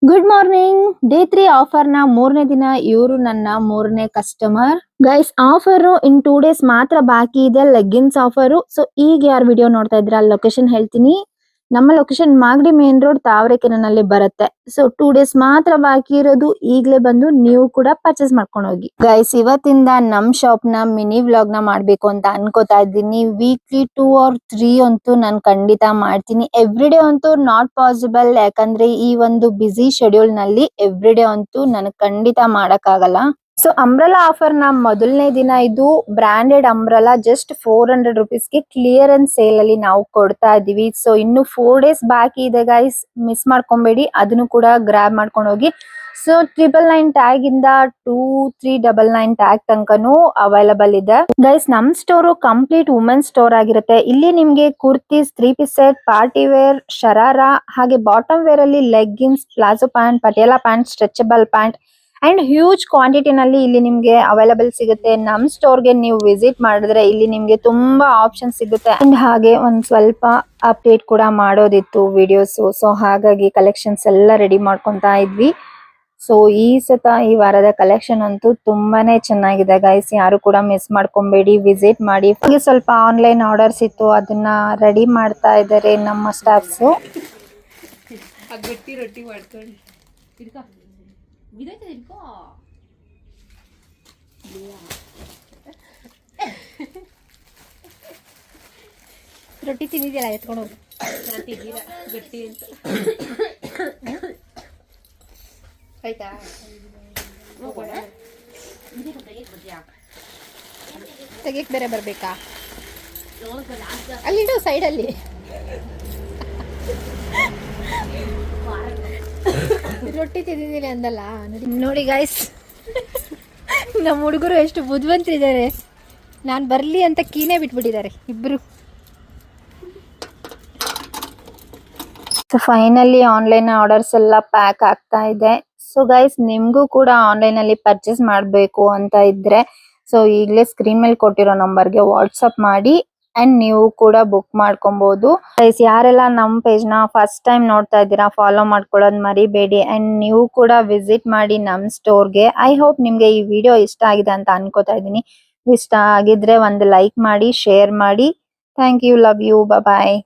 Good morning. Day 3 offer ನ 3ನೇ ದಿನ. ಇವರು ನನ್ನ 3ನೇ ಕಸ್ಟಮರ್. ಗೈಸ್, ಆಫರ್ ಇನ್ 2 ಡೇಸ್ ಮಾತ್ರ ಬಾಕಿ ಇದೆ. Leggings offer. ಸೊ ಈಗ ಯಾರು ವಿಡಿಯೋ ನೋಡ್ತಾ ಇದ್ರ ಲೊಕೇಶನ್ ಹೇಳ್ತೀನಿ. ನಮ್ಮ ಲೊಕೇಶನ್ ಮಾಗಡಿ ಮೇನ್ ರೋಡ್ ತಾವರೆಕೆರೆನಲ್ಲಿ ಬರುತ್ತೆ. ಸೊ 2 ಡೇಸ್ ಮಾತ್ರ ಬಾಕಿ ಇರೋದು. ಈಗಲೇ ಬಂದು ನೀವು ಕೂಡ ಪರ್ಚೇಸ್ ಮಾಡ್ಕೊಂಡು ಹೋಗಿ. ಗೈಸ್, ಇವತ್ತಿಂದ ನಮ್ ಶಾಪ್ ನ ಮಿನಿ ವ್ಲಾಗ್ ನ ಮಾಡ್ಬೇಕು ಅಂತ ಅನ್ಕೋತಾ ಇದ್ದೀನಿ. ವೀಕ್ಲಿ 2 or 3 ಅಂತೂ ನಾನು ಖಂಡಿತ ಮಾಡ್ತೀನಿ. ಎವ್ರಿ ಡೇ ಅಂತೂ ನಾಟ್ ಪಾಸಿಬಲ್, ಯಾಕಂದ್ರೆ ಈ ಒಂದು ಬಿಸಿ ಶೆಡ್ಯೂಲ್ ನಲ್ಲಿ ಎವ್ರಿ ಡೇ ಅಂತೂ ನನಗೆ ಖಂಡಿತ ಮಾಡಕ್ಕಾಗಲ್ಲ. ಸೊ ಅಂಬ್ರೆಲಾ ಆಫರ್ ನ ಮೊದಲನೇ ದಿನ. ಇದು ಬ್ರಾಂಡೆಡ್ ಅಂಬ್ರೆಲಾ ಜಸ್ಟ್ 400 ರುಪೀಸ್ಗೆ ಕ್ಲಿಯರೆನ್ಸ್ ಸೇಲ್ ಅಲ್ಲಿ ನಾವು ಕೊಡ್ತಾ ಇದೀವಿ. ಸೊ ಇನ್ನು 4 ಡೇಸ್ ಬಾಕಿ ಇದೆ ಗೈಸ್, ಮಿಸ್ ಮಾಡ್ಕೊಬೇಡಿ. ಅದನ್ನು ಕೂಡ ಗ್ರಾಬ್ ಮಾಡ್ಕೊಂಡು ಹೋಗಿ. ಸೊ 999 ಟ್ಯಾಗ್ ಇಂದ 2399 ಟ್ಯಾಗ್ ತನಕನೂ ಅವೈಲಬಲ್ ಇದೆ ಗೈಸ್. ನಮ್ ಸ್ಟೋರ್ ಕಂಪ್ಲೀಟ್ ವುಮೆನ್ ಸ್ಟೋರ್ ಆಗಿರುತ್ತೆ. ಇಲ್ಲಿ ನಿಮ್ಗೆ kurtis, 3 piece set, party wear, sharara, ಹಾಗೆ ಬಾಟಮ್ ವೇರ್ ಅಲ್ಲಿ leggings, palazzo pant, Patiala pant, stretchable pant and huge quantity ನಲ್ಲಿ ಇಲ್ಲಿ ನಿಮ್ಗೆ ಅವೈಲಬಲ್ ಸಿಗುತ್ತೆ. ನಮ್ ಸ್ಟೋರ್ ಗೆ ನೀವು ವಿಸಿಟ್ ಮಾಡಿದ್ರೆ ಇಲ್ಲಿ ನಿಮ್ಗೆ ತುಂಬಾ ಆಪ್ಷನ್ ಸಿಗುತ್ತೆ. ಅಂಡ್ ಹಾಗೆ ಒಂದ್ ಸ್ವಲ್ಪ ಅಪ್ಡೇಟ್ ಕೂಡ ಮಾಡೋದಿತ್ತು ವಿಡಿಯೋಸ್. ಸೊ ಹಾಗಾಗಿ ಕಲೆಕ್ಷನ್ಸ್ ಎಲ್ಲ ರೆಡಿ ಮಾಡ್ಕೊಂತಾ ಇದ್ವಿ. ಸೊ ಈ ವಾರದ ಕಲೆಕ್ಷನ್ ಅಂತೂ ತುಂಬಾನೇ ಚೆನ್ನಾಗಿದೆ ಗೈಸ್. ಯಾರು ಕೂಡ ಮಿಸ್ ಮಾಡ್ಕೊಬೇಡಿ, ವಿಸಿಟ್ ಮಾಡಿ. ಹಾಗೆ ಸ್ವಲ್ಪ ಆನ್ಲೈನ್ ಆರ್ಡರ್ಸ್ ಇತ್ತು, ಅದನ್ನ ರೆಡಿ ಮಾಡ್ತಾ ಇದ್ದಾರೆ ನಮ್ಮ ಸ್ಟಾಫ್ಸ್. ರೊಟ್ಟಿ ಮಾಡ್ಕೊಳ್ಳಿ. ರೊಟ್ಟಿ ತಿಂದಿದ್ಯಲ್ಲ, ಎತ್ಕೊಂಡು ಹೋಗಿ. ಗಟ್ಟಿ ಅಂತ ಆಯ್ತಾ? ತೆಗಿಯಕ್ ಬೇರೆ ಬರ್ಬೇಕಾ? ಅಲ್ಲಿ ಸೈಡಲ್ಲಿ ರೊಟ್ಟಿ ತಿಂದಿದ್ದೀನಿ ಅಂದಲ್ಲ. ನೋಡಿ ಗೈಸ್, ನಮ್ಮ ಹುಡುಗರು ಎಷ್ಟು ಬುದ್ಧಿವಂತರಿದ್ದಾರೆ. ನಾನು ಬರ್ಲಿ ಅಂತ ಕೀನೇ ಬಿಟ್ಬಿಟ್ಟಿದ್ದಾರೆ ಇಬ್ರು. ಫೈನಲಿ ಆನ್ಲೈನ್ ಆರ್ಡರ್ಸ್ ಎಲ್ಲ ಪ್ಯಾಕ್ ಆಗ್ತಾ ಇದೆ. ಸೊ ಗೈಸ್, ನಿಮ್ಗೂ ಕೂಡ ಆನ್ಲೈನ್ ಅಲ್ಲಿ ಪರ್ಚೇಸ್ ಮಾಡಬೇಕು ಅಂತ ಇದ್ರೆ ಸೊ ಈಗಲೇ ಸ್ಕ್ರೀನ್ ಮೇಲೆ ಕೊಟ್ಟಿರೋ ನಂಬರ್ಗೆ ವಾಟ್ಸಪ್ ಮಾಡಿ ಅಂಡ್ ನೀವು ಕೂಡ ಬುಕ್ ಮಾಡ್ಕೊಬಹುದು. ಗೈಸ್, ಯಾರೆಲ್ಲ ನಮ್ಮ ಪೇಜ್ ನ ಫಸ್ಟ್ ಟೈಮ್ ನೋಡ್ತಾ ಇದ್ದೀರಾ, ಫಾಲೋ ಮಾಡ್ಕೊಳ್ಳೋದು ಮರಿಬೇಡಿ. ಅಂಡ್ ನೀವು ಕೂಡ ವಿಸಿಟ್ ಮಾಡಿ ನಮ್ ಸ್ಟೋರ್ಗೆ. ಐ ಹೋಪ್ ನಿಮ್ಗೆ ಈ ವಿಡಿಯೋ ಇಷ್ಟ ಆಗಿದೆ ಅಂತ ಅನ್ಕೋತಾ ಇದ್ದೀನಿ. ಇಷ್ಟ ಆಗಿದ್ರೆ ಒಂದು ಲೈಕ್ ಮಾಡಿ, ಶೇರ್ ಮಾಡಿ. Thank you, love you, bye.